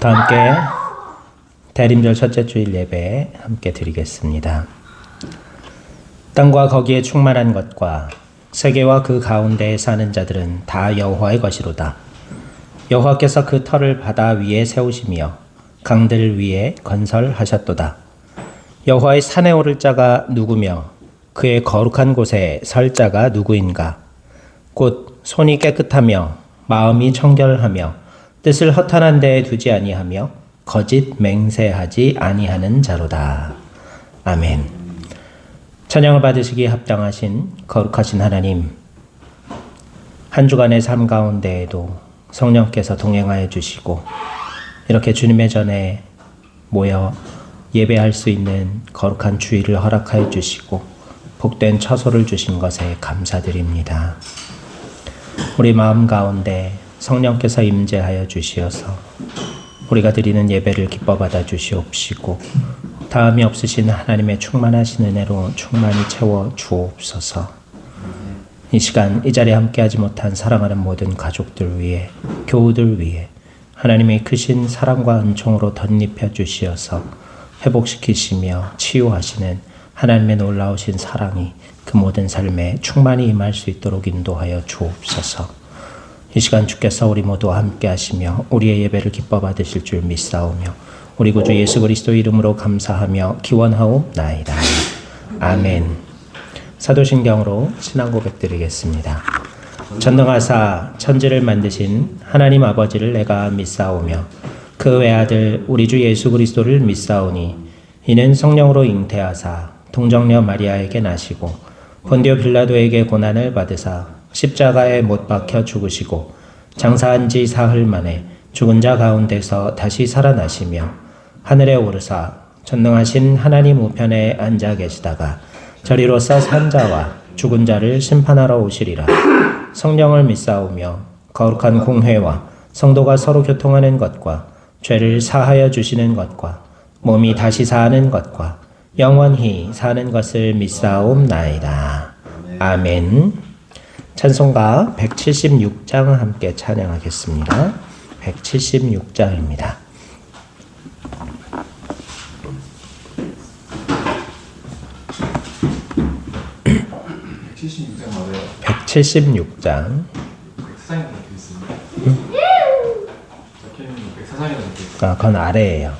다 함께 대림절 첫째 주일 예배 함께 드리겠습니다. 땅과 거기에 충만한 것과 세계와 그 가운데에 사는 자들은 다 여호와의 것이로다. 여호와께서 그 터를 바다 위에 세우시며 강들 위에 건설하셨도다. 여호와의 산에 오를 자가 누구며 그의 거룩한 곳에 설 자가 누구인가? 곧 손이 깨끗하며 마음이 청결하며 뜻을 허탄한 데에 두지 아니하며 거짓 맹세하지 아니하는 자로다. 아멘. 찬양을 받으시기에 합당하신 거룩하신 하나님, 한 주간의 삶 가운데에도 성령께서 동행하여 주시고 이렇게 주님의 전에 모여 예배할 수 있는 거룩한 주일을 허락하여 주시고 복된 처소를 주신 것에 감사드립니다. 우리 마음 가운데 성령께서 임재하여 주시어서 우리가 드리는 예배를 기뻐 받아 주시옵시고 다함이 없으신 하나님의 충만하신 은혜로 충만히 채워 주옵소서. 이 시간 이 자리에 함께하지 못한 사랑하는 모든 가족들 위해, 교우들 위해 하나님의 크신 사랑과 은총으로 덧입혀 주시어서 회복시키시며 치유하시는 하나님의 놀라우신 사랑이 그 모든 삶에 충만히 임할 수 있도록 인도하여 주옵소서. 이 시간 주께서 우리 모두와 함께 하시며 우리의 예배를 기뻐 받으실 줄 믿사오며 우리 구주 예수 그리스도 이름으로 감사하며 기원하옵나이다. 아멘. 사도신경으로 신앙 고백 드리겠습니다. 전능하사 천지를 만드신 하나님 아버지를 내가 믿사오며 그 외아들 우리 주 예수 그리스도를 믿사오니 이는 성령으로 잉태하사 동정녀 마리아에게 나시고 본디오 빌라도에게 고난을 받으사 십자가에 못 박혀 죽으시고 장사한 지 사흘 만에 죽은 자 가운데서 다시 살아나시며 하늘에 오르사 전능하신 하나님 우편에 앉아 계시다가 저리로서 산 자와 죽은 자를 심판하러 오시리라. 성령을 믿사오며 거룩한 공회와 성도가 서로 교통하는 것과 죄를 사하여 주시는 것과 몸이 다시 사는 것과 영원히 사는 것을 믿사옵나이다. 아멘. 찬송가 176장 함께 찬양하겠습니다. 176장입니다. 176장 맞아요? 176장. 104장이라고 적혀있습니다. 적혀있는 104장이라고 적혀있어요. 아, 그건 아래예요.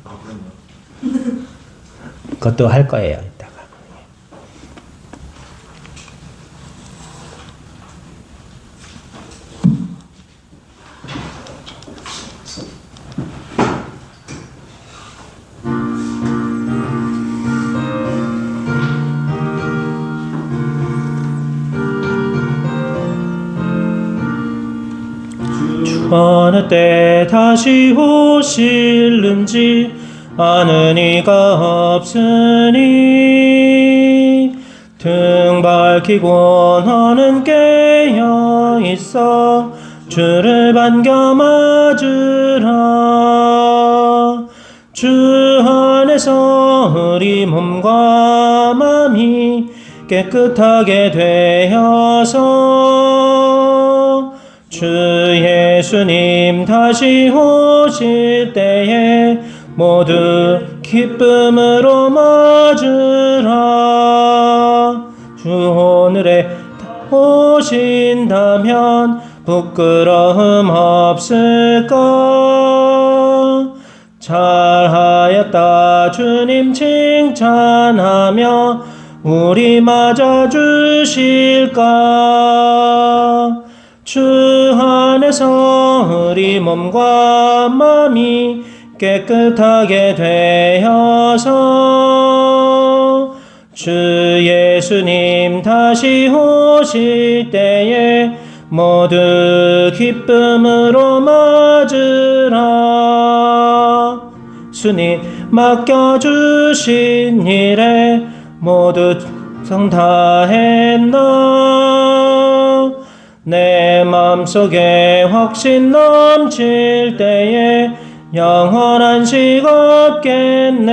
아, 그럼요. 그것도 할 거예요, 이따가. 어느 때 다시 오실는지 아는 이가 없으니 등 밝히고 너는 깨어 있어 주를 반겨 맞으라. 주 안에서 우리 몸과 마음이 깨끗하게 되어서 주 예수님 다시 오실 때에 모두 기쁨으로 맞으라. 주 오늘에 오신다면 부끄러움 없을까? 잘하였다 주님 칭찬하며 우리 맞아주실까? 주 안에서 우리 몸과 마음이 깨끗하게 되어서 주 예수님 다시 오실 때에 모두 기쁨으로 맞으라. 주님 맡겨주신 일에 모두 성다했나? 내 맘속에 확신 넘칠 때에 영원한 식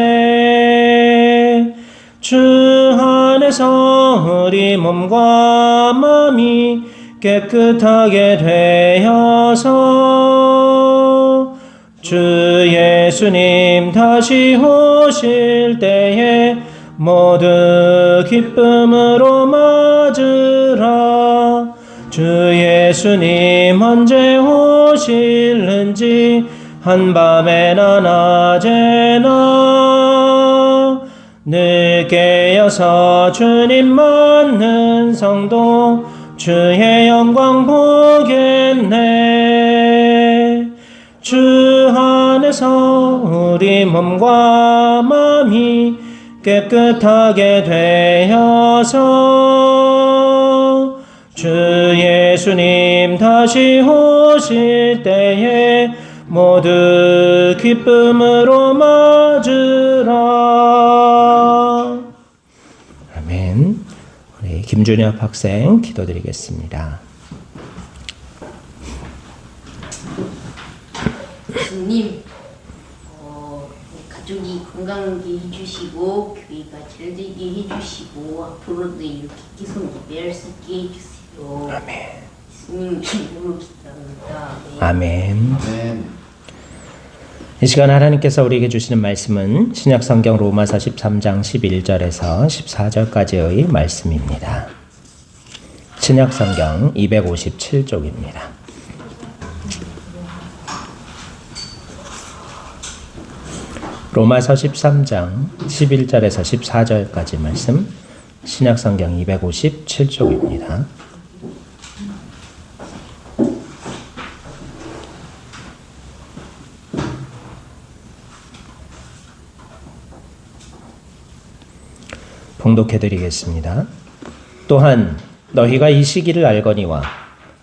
없겠네. 주 안에서 우리 몸과 마음이 깨끗하게 되어서 주 예수님 다시 오실 때에 모두 기쁨으로 맞으라. 주 예수님 언제 오실는지 한밤에나 낮에나 늘 깨어서 주님 맞는 성도 주의 영광 보겠네. 주 안에서 우리 몸과 마음이 깨끗하게 되어서 주 예수님 다시 오실 때에 모두 기쁨으로 맞으라. 아멘. 우리 김준엽 학생 기도드리겠습니다. 예수님, 가족이 건강하게 해주시고 교회가 잘 되게 해주시고 앞으로도 이렇게 계속 예배할 수 있게 해주세요. 아멘. 예수님 이름으로 기도합니다. 아멘. 아멘. 이 시간 하나님께서 우리에게 주시는 말씀은 신약성경 로마서 13장 11절에서 14절까지의 말씀입니다. 신약성경 257쪽입니다. 로마서 13장 11절에서 14절까지 말씀, 신약성경 257쪽입니다. 봉독해드리겠습니다. 또한 너희가 이 시기를 알거니와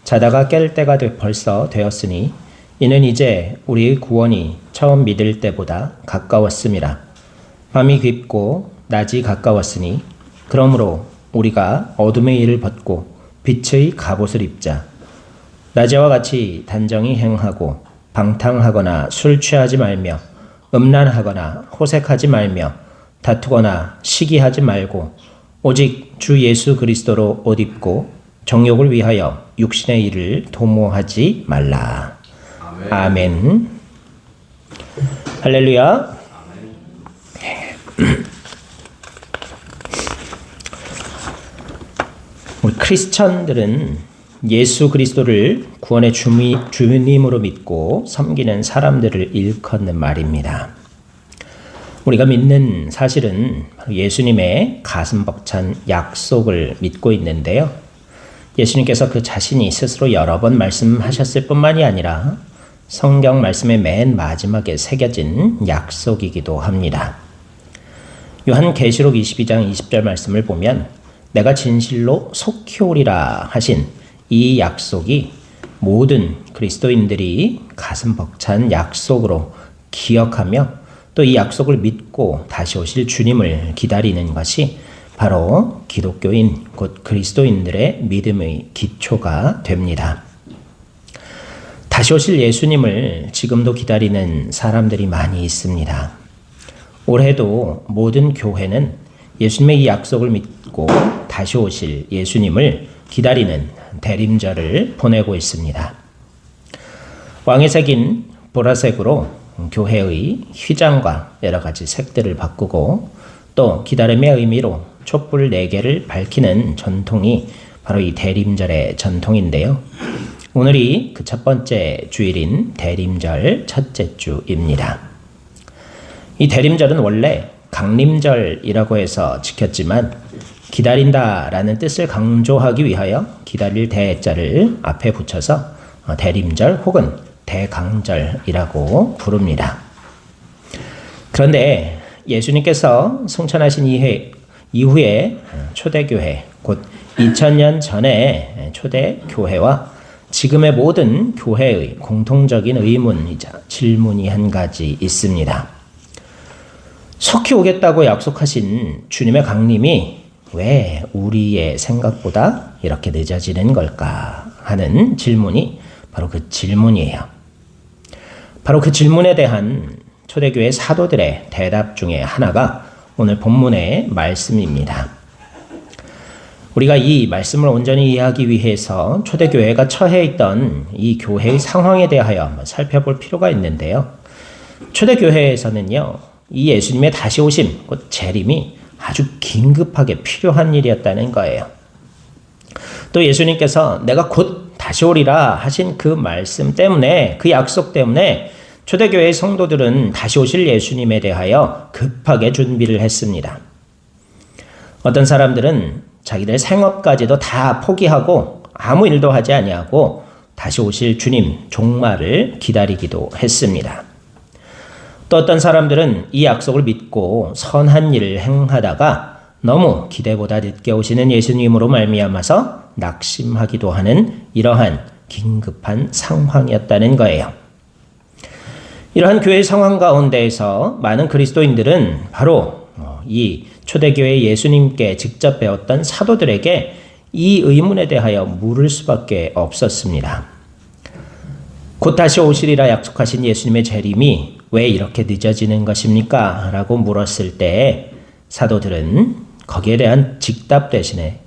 자다가 깰 때가 벌써 되었으니 이는 이제 우리의 구원이 처음 믿을 때보다 가까웠음이라. 밤이 깊고 낮이 가까웠으니 그러므로 우리가 어둠의 일을 벗고 빛의 갑옷을 입자. 낮에와 같이 단정히 행하고 방탕하거나 술 취하지 말며 음란하거나 호색하지 말며 다투거나 시기하지 말고 오직 주 예수 그리스도로 옷 입고 정욕을 위하여 육신의 일을 도모하지 말라. 아멘. 할렐루야. 우리 크리스천들은 예수 그리스도를 구원의 주님으로 믿고 섬기는 사람들을 일컫는 말입니다. 우리가 믿는 사실은 예수님의 가슴 벅찬 약속을 믿고 있는데요. 예수님께서 그 자신이 스스로 여러 번 말씀하셨을 뿐만이 아니라 성경 말씀의 맨 마지막에 새겨진 약속이기도 합니다. 요한계시록 22장 20절 말씀을 보면 내가 진실로 속히 오리라 하신 이 약속이 모든 그리스도인들이 가슴 벅찬 약속으로 기억하며 또 이 약속을 믿고 다시 오실 주님을 기다리는 것이 바로 기독교인 곧 그리스도인들의 믿음의 기초가 됩니다. 다시 오실 예수님을 지금도 기다리는 사람들이 많이 있습니다. 올해도 모든 교회는 예수님의 이 약속을 믿고 다시 오실 예수님을 기다리는 대림절을 보내고 있습니다. 왕의 색인 보라색으로 교회의 휘장과 여러 가지 색들을 바꾸고 또 기다림의 의미로 촛불 4개를 밝히는 전통이 바로 이 대림절의 전통인데요. 오늘이 그 첫 번째 주일인 대림절 첫째 주입니다. 이 대림절은 원래 강림절이라고 해서 지켰지만 기다린다라는 뜻을 강조하기 위하여 기다릴 대자를 앞에 붙여서 대림절 혹은 대강절이라고 부릅니다. 그런데 예수님께서 승천하신 이후에 초대교회, 곧 2000년 전에 초대교회와 지금의 모든 교회의 공통적인 의문이자 질문이 한 가지 있습니다. 속히 오겠다고 약속하신 주님의 강림이 왜 우리의 생각보다 이렇게 늦어지는 걸까 하는 질문이 바로 그 질문이에요. 바로 그 질문에 대한 초대교회 사도들의 대답 중에 하나가 오늘 본문의 말씀입니다. 우리가 이 말씀을 온전히 이해하기 위해서 초대교회가 처해 있던 이 교회의 상황에 대하여 한번 살펴볼 필요가 있는데요. 초대교회에서는요, 이 예수님의 다시 오심, 곧 재림이 아주 긴급하게 필요한 일이었다는 거예요. 또 예수님께서 내가 곧 다시 오리라 하신 그 말씀 때문에, 그 약속 때문에 초대교회의 성도들은 다시 오실 예수님에 대하여 급하게 준비를 했습니다. 어떤 사람들은 자기들 생업까지도 다 포기하고 아무 일도 하지 아니하고 다시 오실 주님 종말을 기다리기도 했습니다. 또 어떤 사람들은 이 약속을 믿고 선한 일을 행하다가 너무 기대보다 늦게 오시는 예수님으로 말미암아서 낙심하기도 하는 이러한 긴급한 상황이었다는 거예요. 이러한 교회 상황 가운데에서 많은 그리스도인들은 바로 이 초대교회 예수님께 직접 배웠던 사도들에게 이 의문에 대하여 물을 수밖에 없었습니다. 곧 다시 오시리라 약속하신 예수님의 재림이 왜 이렇게 늦어지는 것입니까? 라고 물었을 때 사도들은 거기에 대한 직답 대신에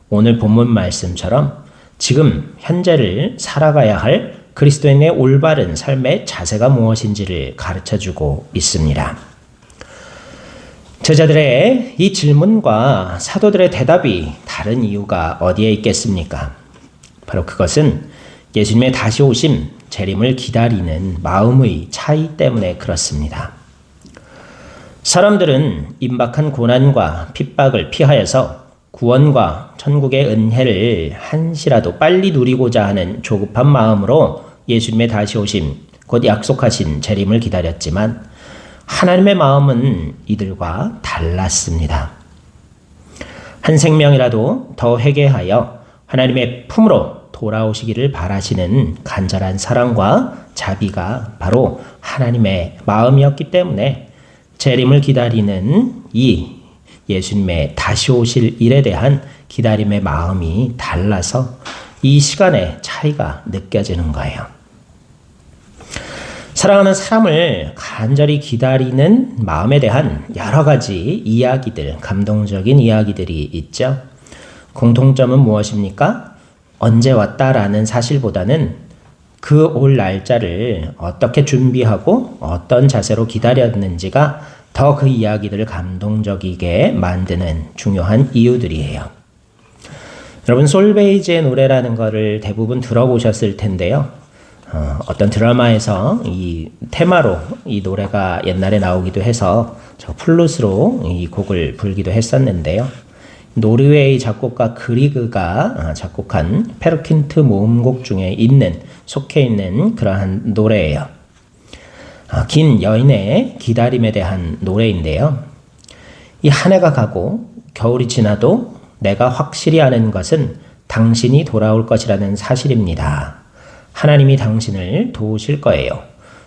오늘 본문 말씀처럼 지금 현재를 살아가야 할 그리스도인의 올바른 삶의 자세가 무엇인지를 가르쳐주고 있습니다. 제자들의 이 질문과 사도들의 대답이 다른 이유가 어디에 있겠습니까? 바로 그것은 예수님의 다시 오심, 재림을 기다리는 마음의 차이 때문에 그렇습니다. 사람들은 임박한 고난과 핍박을 피하여서 구원과 천국의 은혜를 한시라도 빨리 누리고자 하는 조급한 마음으로 예수님의 다시 오심, 곧 약속하신 재림을 기다렸지만 하나님의 마음은 이들과 달랐습니다. 한 생명이라도 더 회개하여 하나님의 품으로 돌아오시기를 바라시는 간절한 사랑과 자비가 바로 하나님의 마음이었기 때문에 재림을 기다리는 이 예수님의 다시 오실 일에 대한 기다림의 마음이 달라서 이 시간의 차이가 느껴지는 거예요. 사랑하는 사람을 간절히 기다리는 마음에 대한 여러 가지 이야기들, 감동적인 이야기들이 있죠. 공통점은 무엇입니까? 언제 왔다라는 사실보다는 그 올 날짜를 어떻게 준비하고 어떤 자세로 기다렸는지가 더 그 이야기들을 감동적이게 만드는 중요한 이유들이에요. 여러분, 솔베이지의 노래라는 거를 대부분 들어보셨을 텐데요. 어떤 드라마에서 이 테마로 이 노래가 옛날에 나오기도 해서 저 플룻으로 이 곡을 불기도 했었는데요. 노르웨이 작곡가 그리그가 작곡한 페르킨트 모음곡 중에 속해 있는 그러한 노래예요. 긴 여인의 기다림에 대한 노래인데요. 이 한 해가 가고 겨울이 지나도 내가 확실히 아는 것은 당신이 돌아올 것이라는 사실입니다. 하나님이 당신을 도우실 거예요.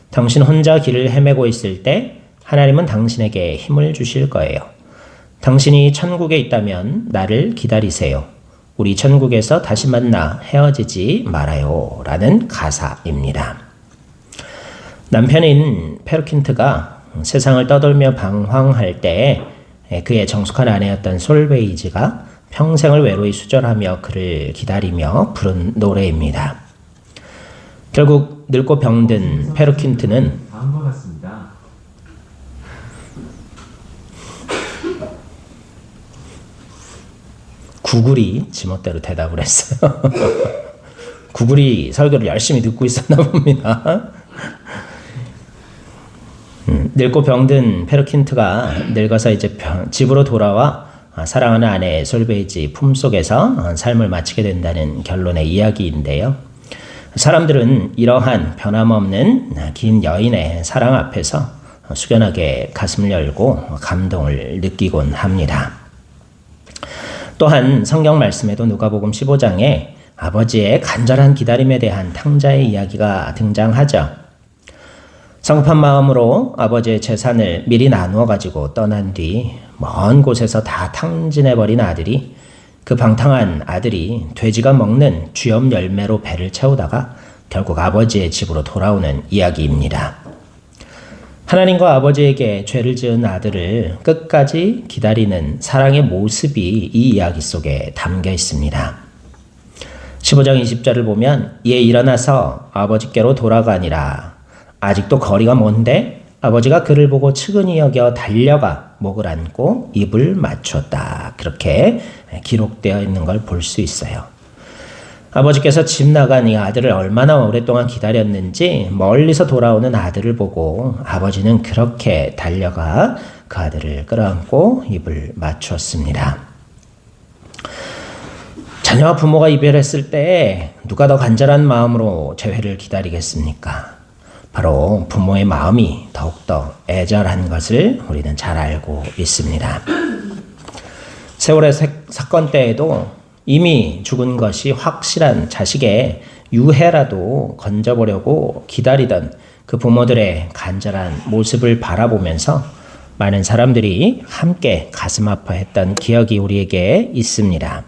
당신 혼자 길을 헤매고 있을 때 하나님은 당신에게 힘을 주실 거예요. 당신이 천국에 있다면 나를 기다리세요. 우리 천국에서 다시 만나 헤어지지 말아요. 라는 가사입니다. 남편인 페르킨트가 세상을 떠돌며 방황할 때 그의 정숙한 아내였던 솔베이지가 평생을 외로이 수절하며 그를 기다리며 부른 노래입니다. 결국 늙고 병든 페르킨트는 다음 것 같습니다. 구글이 지멋대로 대답을 했어요. 구글이 설교를 열심히 듣고 있었나 봅니다. 늙고 병든 페르킨트가 늙어서 이제 집으로 돌아와 사랑하는 아내 솔베이지 품속에서 삶을 마치게 된다는 결론의 이야기인데요. 사람들은 이러한 변함없는 긴 여인의 사랑 앞에서 숙연하게 가슴을 열고 감동을 느끼곤 합니다. 또한 성경 말씀에도 누가복음 15장에 아버지의 간절한 기다림에 대한 탕자의 이야기가 등장하죠. 성급한 마음으로 아버지의 재산을 미리 나누어 가지고 떠난 뒤 먼 곳에서 다 탕진해버린 아들이, 그 방탕한 아들이 돼지가 먹는 쥐염 열매로 배를 채우다가 결국 아버지의 집으로 돌아오는 이야기입니다. 하나님과 아버지에게 죄를 지은 아들을 끝까지 기다리는 사랑의 모습이 이 이야기 속에 담겨 있습니다. 15장 20절을 보면 이에 일어나서 아버지께로 돌아가니라. 아직도 거리가 먼데 아버지가 그를 보고 측은히 여겨 달려가 목을 안고 입을 맞추었다. 그렇게 기록되어 있는 걸 볼 수 있어요. 아버지께서 집 나간 이 아들을 얼마나 오랫동안 기다렸는지 멀리서 돌아오는 아들을 보고 아버지는 그렇게 달려가 그 아들을 끌어안고 입을 맞추었습니다. 자녀와 부모가 이별했을 때 누가 더 간절한 마음으로 재회를 기다리겠습니까? 바로 부모의 마음이 더욱더 애절한 것을 우리는 잘 알고 있습니다. 세월의 사건 때에도 이미 죽은 것이 확실한 자식의 유해라도 건져보려고 기다리던 그 부모들의 간절한 모습을 바라보면서 많은 사람들이 함께 가슴 아파했던 기억이 우리에게 있습니다.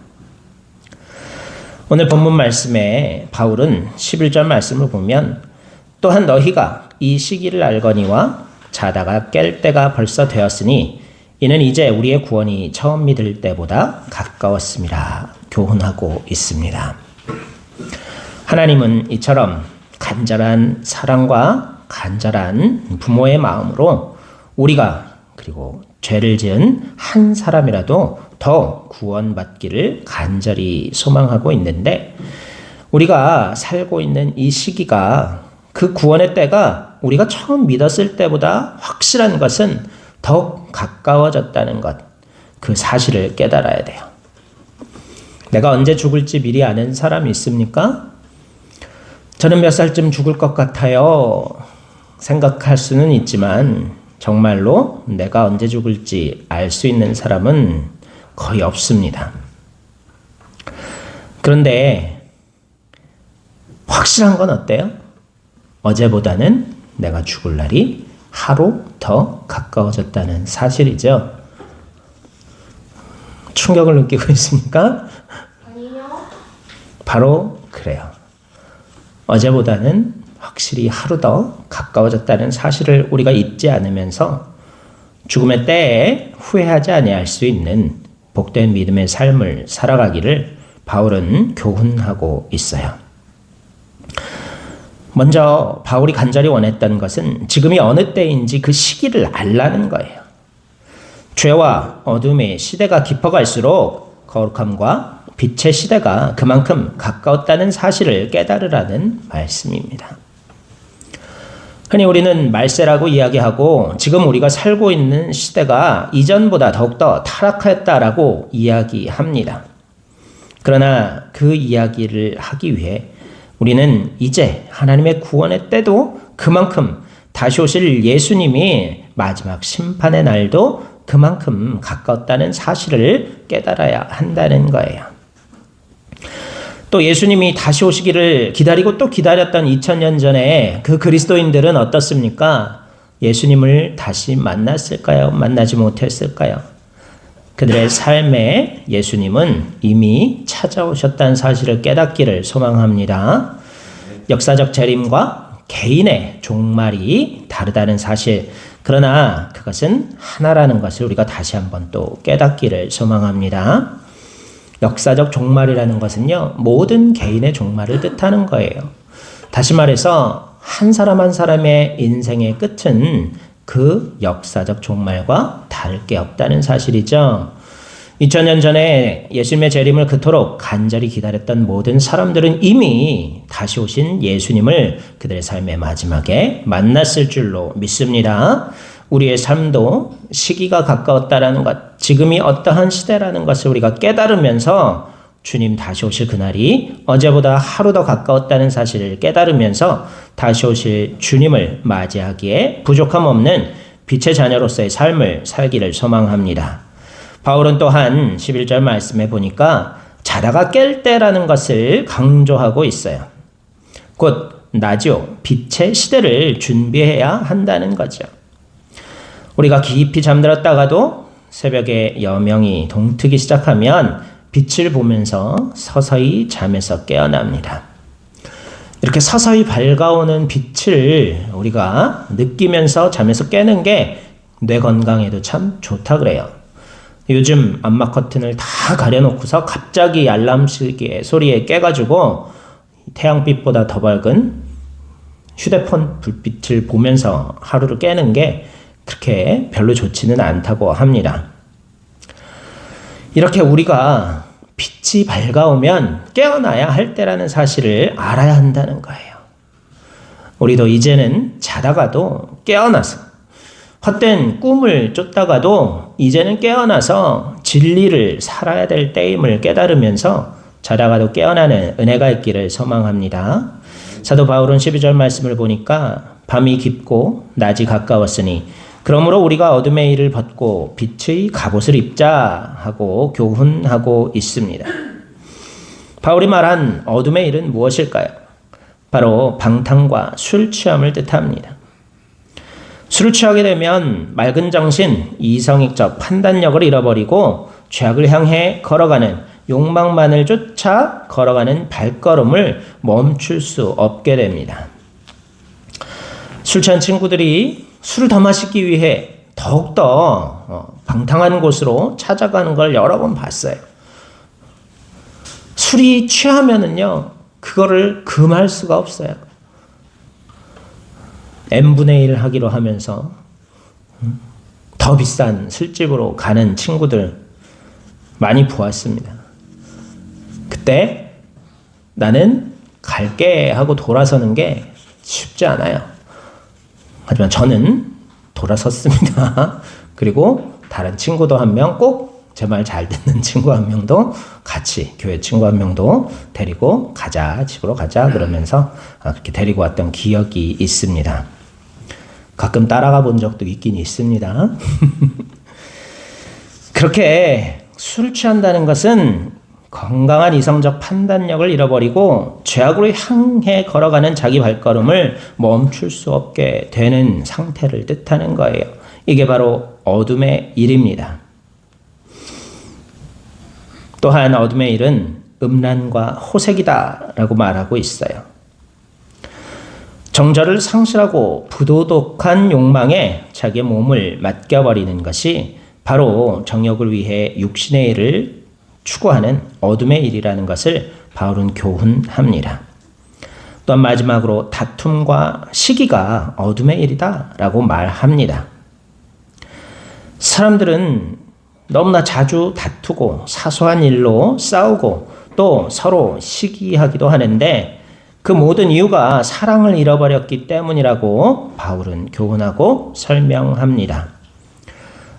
오늘 본문 말씀에 바울은 11절 말씀을 보면 또한 너희가 이 시기를 알거니와 자다가 깰 때가 벌써 되었으니 이는 이제 우리의 구원이 처음 믿을 때보다 가까웠습니다. 교훈하고 있습니다. 하나님은 이처럼 간절한 사랑과 간절한 부모의 마음으로 우리가 그리고 죄를 지은 한 사람이라도 더 구원받기를 간절히 소망하고 있는데 우리가 살고 있는 이 시기가 그 구원의 때가 우리가 처음 믿었을 때보다 확실한 것은 더욱 가까워졌다는 것, 그 사실을 깨달아야 돼요. 내가 언제 죽을지 미리 아는 사람이 있습니까? 저는 몇 살쯤 죽을 것 같아요. 생각할 수는 있지만 정말로 내가 언제 죽을지 알 수 있는 사람은 거의 없습니다. 그런데 확실한 건 어때요? 어제보다는 내가 죽을 날이 하루 더 가까워졌다는 사실이죠. 충격을 느끼고 있습니까? 아니요. 바로 그래요. 어제보다는 확실히 하루 더 가까워졌다는 사실을 우리가 잊지 않으면서 죽음의 때에 후회하지 아니할 수 있는 복된 믿음의 삶을 살아가기를 바울은 교훈하고 있어요. 먼저 바울이 간절히 원했던 것은 지금이 어느 때인지 그 시기를 알라는 거예요. 죄와 어둠의 시대가 깊어갈수록 거룩함과 빛의 시대가 그만큼 가까웠다는 사실을 깨달으라는 말씀입니다. 흔히 우리는 말세라고 이야기하고 지금 우리가 살고 있는 시대가 이전보다 더욱더 타락했다라고 이야기합니다. 그러나 그 이야기를 하기 위해 우리는 이제 하나님의 구원의 때도 그만큼 다시 오실 예수님이 마지막 심판의 날도 그만큼 가까웠다는 사실을 깨달아야 한다는 거예요. 또 예수님이 다시 오시기를 기다리고 또 기다렸던 2000년 전에 그 그리스도인들은 어떻습니까? 예수님을 다시 만났을까요? 만나지 못했을까요? 그들의 삶에 예수님은 이미 찾아오셨다는 사실을 깨닫기를 소망합니다. 역사적 재림과 개인의 종말이 다르다는 사실, 그러나 그것은 하나라는 것을 우리가 다시 한번 또 깨닫기를 소망합니다. 역사적 종말이라는 것은요, 모든 개인의 종말을 뜻하는 거예요. 다시 말해서 한 사람 한 사람의 인생의 끝은 그 역사적 종말과 다를 게 없다는 사실이죠. 2000년 전에 예수님의 재림을 그토록 간절히 기다렸던 모든 사람들은 이미 다시 오신 예수님을 그들의 삶의 마지막에 만났을 줄로 믿습니다. 우리의 삶도 시기가 가까웠다라는 것, 지금이 어떠한 시대라는 것을 우리가 깨달으면서 주님 다시 오실 그날이 어제보다 하루 더 가까웠다는 사실을 깨달으면서 다시 오실 주님을 맞이하기에 부족함 없는 빛의 자녀로서의 삶을 살기를 소망합니다. 바울은 또한 11절 말씀에 보니까 자다가 깰 때라는 것을 강조하고 있어요. 곧 낮이요, 빛의 시대를 준비해야 한다는 거죠. 우리가 깊이 잠들었다가도 새벽에 여명이 동트기 시작하면 빛을 보면서 서서히 잠에서 깨어납니다. 이렇게 서서히 밝아오는 빛을 우리가 느끼면서 잠에서 깨는 게 뇌 건강에도 참 좋다 그래요. 요즘 암막 커튼을 다 가려놓고서 갑자기 알람 소리에 깨가지고 태양빛보다 더 밝은 휴대폰 불빛을 보면서 하루를 깨는 게 그렇게 별로 좋지는 않다고 합니다. 이렇게 우리가 빛이 밝아오면 깨어나야 할 때라는 사실을 알아야 한다는 거예요. 우리도 이제는 자다가도 깨어나서 헛된 꿈을 쫓다가도 이제는 깨어나서 진리를 살아야 될 때임을 깨달으면서 자다가도 깨어나는 은혜가 있기를 소망합니다. 사도 바울은 12절 말씀을 보니까 밤이 깊고 낮이 가까웠으니 그러므로 우리가 어둠의 일을 벗고 빛의 갑옷을 입자 하고 교훈하고 있습니다. 바울이 말한 어둠의 일은 무엇일까요? 바로 방탕과 술 취함을 뜻합니다. 술을 취하게 되면 맑은 정신, 이성적 판단력을 잃어버리고 죄악을 향해 걸어가는 욕망만을 쫓아 걸어가는 발걸음을 멈출 수 없게 됩니다. 술 취한 친구들이 술을 더 마시기 위해 더욱더 방탕한 곳으로 찾아가는 걸 여러 번 봤어요. 술이 취하면은요, 그거를 금할 수가 없어요. n분의 1 하기로 하면서 더 비싼 술집으로 가는 친구들 많이 보았습니다. 그때 나는 갈게 하고 돌아서는 게 쉽지 않아요. 하지만 저는 돌아섰습니다. 그리고 다른 친구도 한 명, 꼭 제 말 잘 듣는 친구 한 명도 같이, 교회 친구 한 명도 데리고 가자, 집으로 가자 그러면서 그렇게 데리고 왔던 기억이 있습니다. 가끔 따라가 본 적도 있긴 있습니다. 그렇게 술 취한다는 것은 건강한 이성적 판단력을 잃어버리고 죄악으로 향해 걸어가는 자기 발걸음을 멈출 수 없게 되는 상태를 뜻하는 거예요. 이게 바로 어둠의 일입니다. 또한 어둠의 일은 음란과 호색이다라고 말하고 있어요. 정절을 상실하고 부도덕한 욕망에 자기의 몸을 맡겨버리는 것이 바로 정욕을 위해 육신의 일을 추구하는 어둠의 일이라는 것을 바울은 교훈합니다. 또한 마지막으로 다툼과 시기가 어둠의 일이다라고 말합니다. 사람들은 너무나 자주 다투고 사소한 일로 싸우고 또 서로 시기하기도 하는데 그 모든 이유가 사랑을 잃어버렸기 때문이라고 바울은 교훈하고 설명합니다.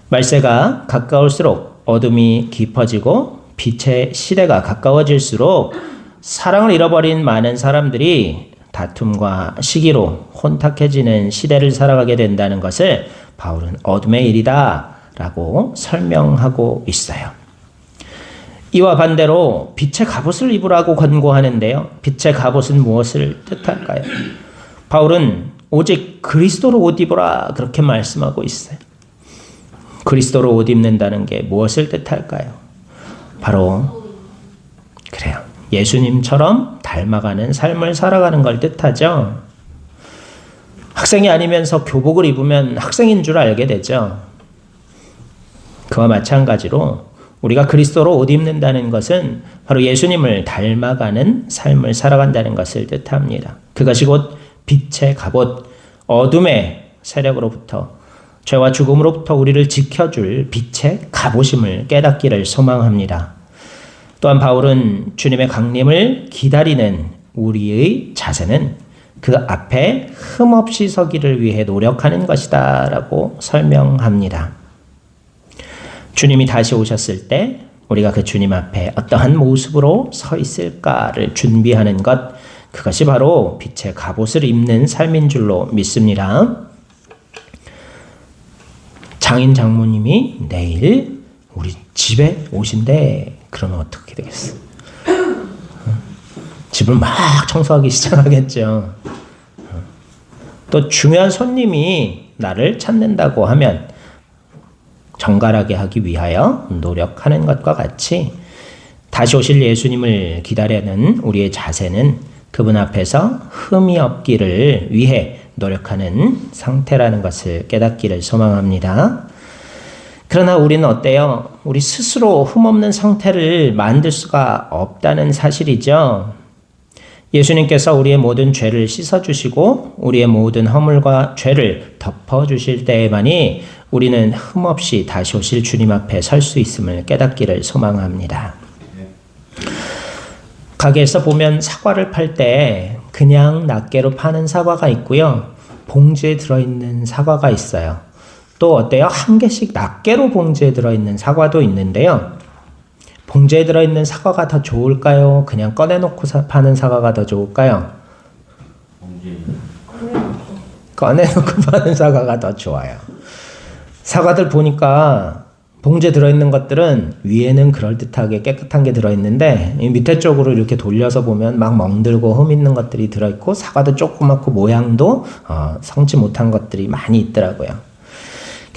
말세가 가까울수록 어둠이 깊어지고 빛의 시대가 가까워질수록 사랑을 잃어버린 많은 사람들이 다툼과 시기로 혼탁해지는 시대를 살아가게 된다는 것을 바울은 어둠의 일이다 라고 설명하고 있어요. 이와 반대로 빛의 갑옷을 입으라고 권고하는데요. 빛의 갑옷은 무엇을 뜻할까요? 바울은 오직 그리스도로 옷 입으라 그렇게 말씀하고 있어요. 그리스도로 옷 입는다는 게 무엇을 뜻할까요? 바로 그래요. 예수님처럼 닮아가는 삶을 살아가는 걸 뜻하죠. 학생이 아니면서 교복을 입으면 학생인 줄 알게 되죠. 그와 마찬가지로 우리가 그리스도로 옷 입는다는 것은 바로 예수님을 닮아가는 삶을 살아간다는 것을 뜻합니다. 그것이 곧 빛의 갑옷, 어둠의 세력으로부터 죄와 죽음으로부터 우리를 지켜줄 빛의 갑옷임을 깨닫기를 소망합니다. 또한 바울은 주님의 강림을 기다리는 우리의 자세는 그 앞에 흠없이 서기를 위해 노력하는 것이다 라고 설명합니다. 주님이 다시 오셨을 때 우리가 그 주님 앞에 어떠한 모습으로 서 있을까를 준비하는 것, 그것이 바로 빛의 갑옷을 입는 삶인 줄로 믿습니다. 장인 장모님이 내일 우리 집에 오신대. 그러면 어떻게 되겠어? 집을 막 청소하기 시작하겠죠. 또 중요한 손님이 나를 찾는다고 하면 정갈하게 하기 위하여 노력하는 것과 같이 다시 오실 예수님을 기다리는 우리의 자세는 그분 앞에서 흠이 없기를 위해 노력하는 상태라는 것을 깨닫기를 소망합니다. 그러나 우리는 어때요? 우리 스스로 흠없는 상태를 만들 수가 없다는 사실이죠. 예수님께서 우리의 모든 죄를 씻어주시고 우리의 모든 허물과 죄를 덮어주실 때에만이 우리는 흠없이 다시 오실 주님 앞에 설 수 있음을 깨닫기를 소망합니다. 가게에서 보면 사과를 팔 때 그냥 낱개로 파는 사과가 있고요. 봉지에 들어있는 사과가 있어요. 또 어때요? 한 개씩 낱개로 봉지에 들어있는 사과도 있는데요. 봉지에 들어있는 사과가 더 좋을까요? 그냥 꺼내놓고 파는 사과가 더 좋을까요? 꺼내놓고 파는 사과가 더 좋아요. 사과들 보니까 봉지에 들어있는 것들은 위에는 그럴듯하게 깨끗한 게 들어있는데 밑에 쪽으로 이렇게 돌려서 보면 막 멍들고 흠 있는 것들이 들어있고 사과도 조그맣고 모양도 성치 못한 것들이 많이 있더라고요.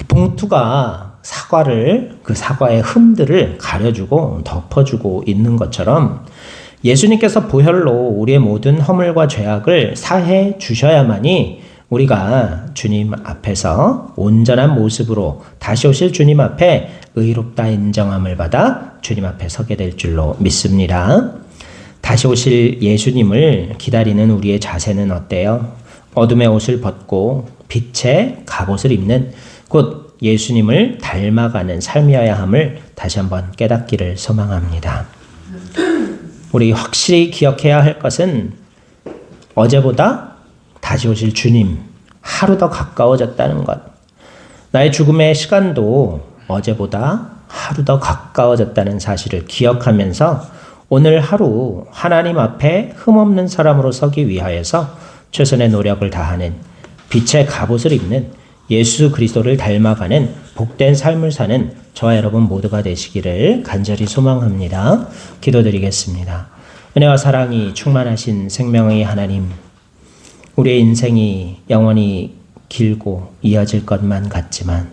봉투가 사과를 그 사과의 흠들을 가려주고 덮어주고 있는 것처럼 예수님께서 보혈로 우리의 모든 허물과 죄악을 사해 주셔야만이 우리가 주님 앞에서 온전한 모습으로 다시 오실 주님 앞에 의롭다 인정함을 받아 주님 앞에 서게 될 줄로 믿습니다. 다시 오실 예수님을 기다리는 우리의 자세는 어때요? 어둠의 옷을 벗고 빛의 갑옷을 입는 곧 예수님을 닮아가는 삶이어야 함을 다시 한번 깨닫기를 소망합니다. 우리 확실히 기억해야 할 것은 어제보다 다시 오실 주님 하루 더 가까워졌다는 것. 나의 죽음의 시간도 어제보다 하루 더 가까워졌다는 사실을 기억하면서 오늘 하루 하나님 앞에 흠없는 사람으로 서기 위하여서 최선의 노력을 다하는 빛의 갑옷을 입는 예수 그리스도를 닮아가는 복된 삶을 사는 저와 여러분 모두가 되시기를 간절히 소망합니다. 기도드리겠습니다. 은혜와 사랑이 충만하신 생명의 하나님, 우리의 인생이 영원히 길고 이어질 것만 같지만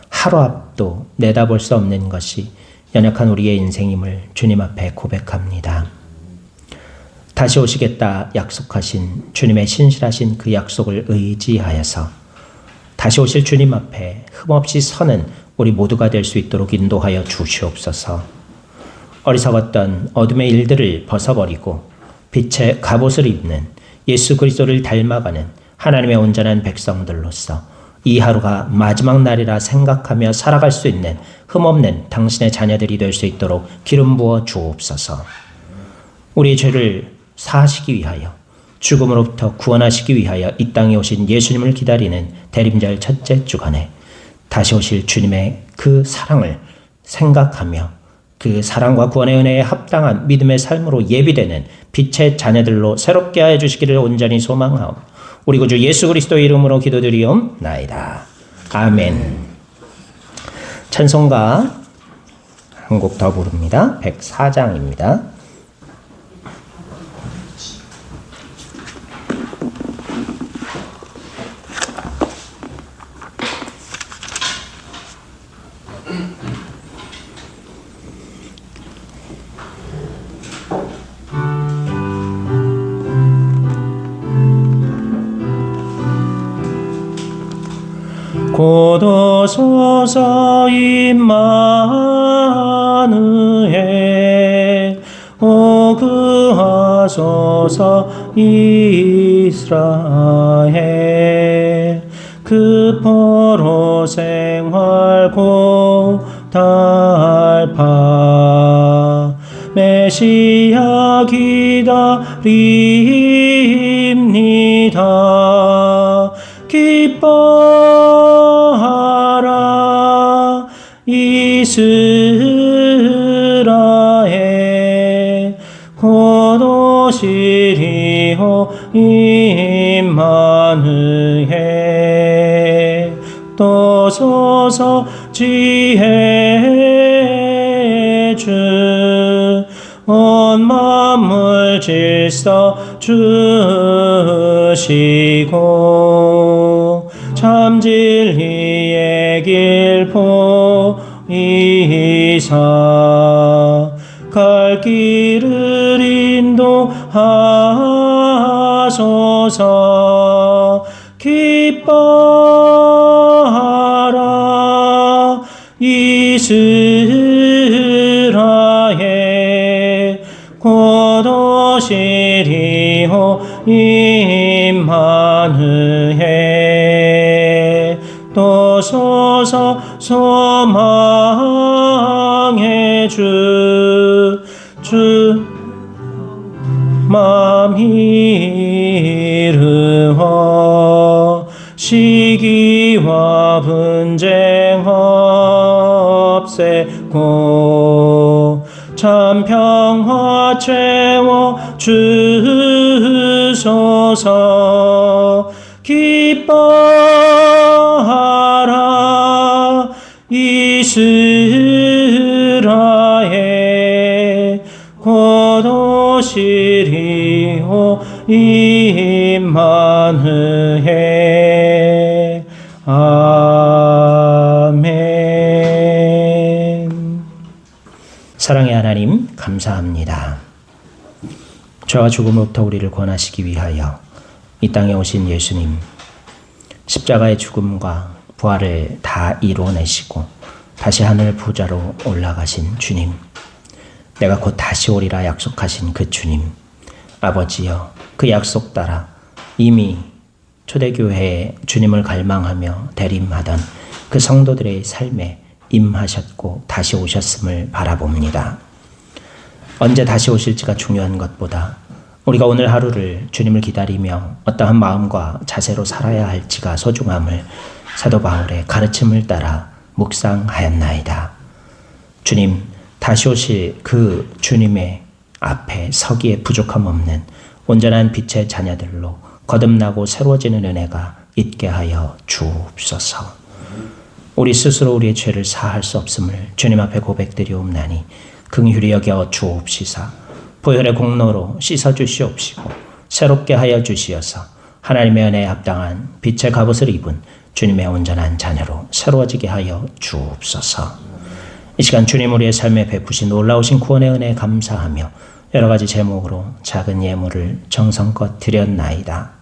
하루 앞도 내다볼 수 없는 것이 연약한 우리의 인생임을 주님 앞에 고백합니다. 다시 오시겠다 약속하신 주님의 신실하신 그 약속을 의지하여서 다시 오실 주님 앞에 흠없이 서는 우리 모두가 될 수 있도록 인도하여 주시옵소서. 어리석었던 어둠의 일들을 벗어버리고 빛의 갑옷을 입는 예수 그리스도를 닮아가는 하나님의 온전한 백성들로서 이 하루가 마지막 날이라 생각하며 살아갈 수 있는 흠없는 당신의 자녀들이 될 수 있도록 기름 부어 주옵소서. 우리의 죄를 사하시기 위하여 죽음으로부터 구원하시기 위하여 이 땅에 오신 예수님을 기다리는 대림절 첫째 주간에 다시 오실 주님의 그 사랑을 생각하며 그 사랑과 구원의 은혜에 합당한 믿음의 삶으로 예비되는 빛의 자녀들로 새롭게 하여 주시기를 온전히 소망하오. 우리 구주 예수 그리스도의 이름으로 기도드리옵나이다. 아멘. 찬송가 한 곡 더 부릅니다. 104장입니다. 고도소서 임마누엘 오그하소서 이스라엘 그 포로 생활 고달파 메시아 기다립니다. 기뻐하라 이스라엘 곧 오시리오 임마누엘 또 소서 지혜 주 온 만물 질서 주시고 참 진리의 길 보이사 갈 길을 인도하시고 하소서. 기뻐하라 이스라엘 곧 오시리오 임마누엘. 또 서서 소망의 주 맘 이르어 시기와 분쟁 없애고 참 평화 채워 주소서. 기뻐하라 이스라엘 곧 오시리오 임마누엘. 아멘. 사랑의 하나님, 감사합니다. 죄와 죽음으로부터 우리를 권하시기 위하여 이 땅에 오신 예수님, 십자가의 죽음과 부활을 다 이루어내시고 다시 하늘 보좌로 올라가신 주님, 내가 곧 다시 오리라 약속하신 그 주님, 아버지여, 그 약속 따라 이미 초대교회에 주님을 갈망하며 대림하던 그 성도들의 삶에 임하셨고 다시 오셨음을 바라봅니다. 언제 다시 오실지가 중요한 것보다 우리가 오늘 하루를 주님을 기다리며 어떠한 마음과 자세로 살아야 할지가 소중함을 사도 바울의 가르침을 따라 묵상하였나이다. 주님, 다시 오실 그 주님의 앞에 서기에 부족함 없는 온전한 빛의 자녀들로 거듭나고 새로워지는 은혜가 있게 하여 주옵소서. 우리 스스로 우리의 죄를 사할 수 없음을 주님 앞에 고백드리옵나니 긍휼히 여겨 주옵시사. 보혈의 공로로 씻어 주시옵시고 새롭게 하여 주시어서 하나님의 은혜에 합당한 빛의 갑옷을 입은 주님의 온전한 자녀로 새로워지게 하여 주옵소서. 이 시간 주님 우리의 삶에 베푸신 놀라우신 구원의 은혜에 감사하며 여러 가지 제목으로 작은 예물을 정성껏 드렸나이다.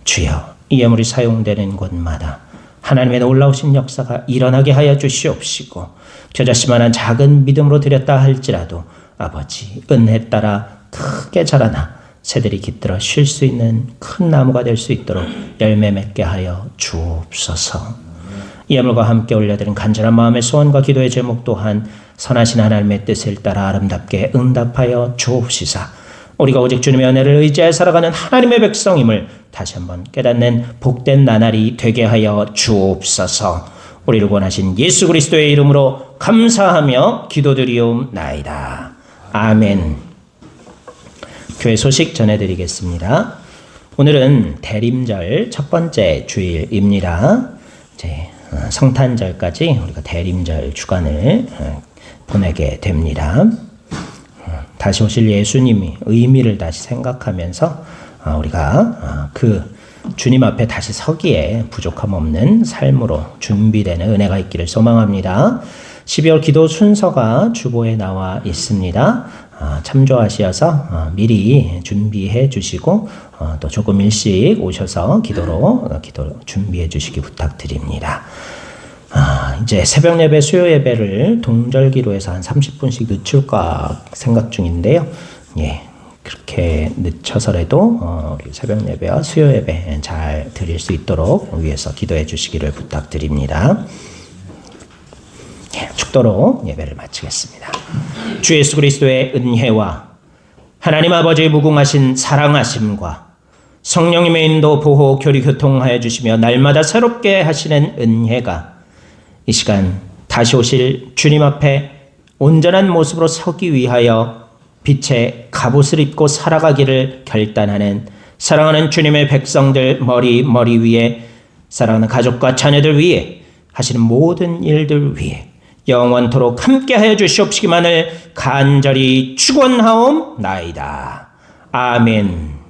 주여, 이 예물이 사용되는 곳마다 하나님의 놀라우신 역사가 일어나게 하여 주시옵시고 겨자씨만한 작은 믿음으로 드렸다 할지라도 아버지 은혜 따라 크게 자라나 새들이 깃들어 쉴 수 있는 큰 나무가 될 수 있도록 열매 맺게 하여 주옵소서. 이 예물과 함께 올려드린 간절한 마음의 소원과 기도의 제목 또한 선하신 하나님의 뜻을 따라 아름답게 응답하여 주옵시사. 우리가 오직 주님의 은혜를 의지하여 살아가는 하나님의 백성임을 다시 한번 깨닫는 복된 나날이 되게 하여 주옵소서. 우리를 권하신 예수 그리스도의 이름으로 감사하며 기도드리옵나이다. 아멘. 교회 소식 전해드리겠습니다. 오늘은 대림절 첫 번째 주일입니다. 이제 성탄절까지 우리가 대림절 주간을 보내게 됩니다. 다시 오실 예수님이 의미를 다시 생각하면서 우리가 그 주님 앞에 다시 서기에 부족함 없는 삶으로 준비되는 은혜가 있기를 소망합니다. 12월 기도 순서가 주보에 나와 있습니다. 참조하셔서 미리 준비해 주시고 또 조금 일찍 오셔서 기도 준비해 주시기 부탁드립니다. 이제 새벽 예배, 수요 예배를 동절기로 해서 한 30분씩 늦출까 생각 중인데요. 예, 그렇게 늦춰서라도 우리 새벽 예배와 수요 예배 잘 드릴 수 있도록 위해서 기도해 주시기를 부탁드립니다. 예, 축도로 예배를 마치겠습니다. 주 예수 그리스도의 은혜와 하나님 아버지의 무궁하신 사랑하심과 성령님의 인도, 보호, 교리, 교통하여 주시며 날마다 새롭게 하시는 은혜가 이 시간 다시 오실 주님 앞에 온전한 모습으로 서기 위하여 빛의 갑옷을 입고 살아가기를 결단하는 사랑하는 주님의 백성들 머리 위에 사랑하는 가족과 자녀들 위에 하시는 모든 일들 위에 영원토록 함께하여 주시옵시기만을 간절히 축원하옵나이다. 아멘.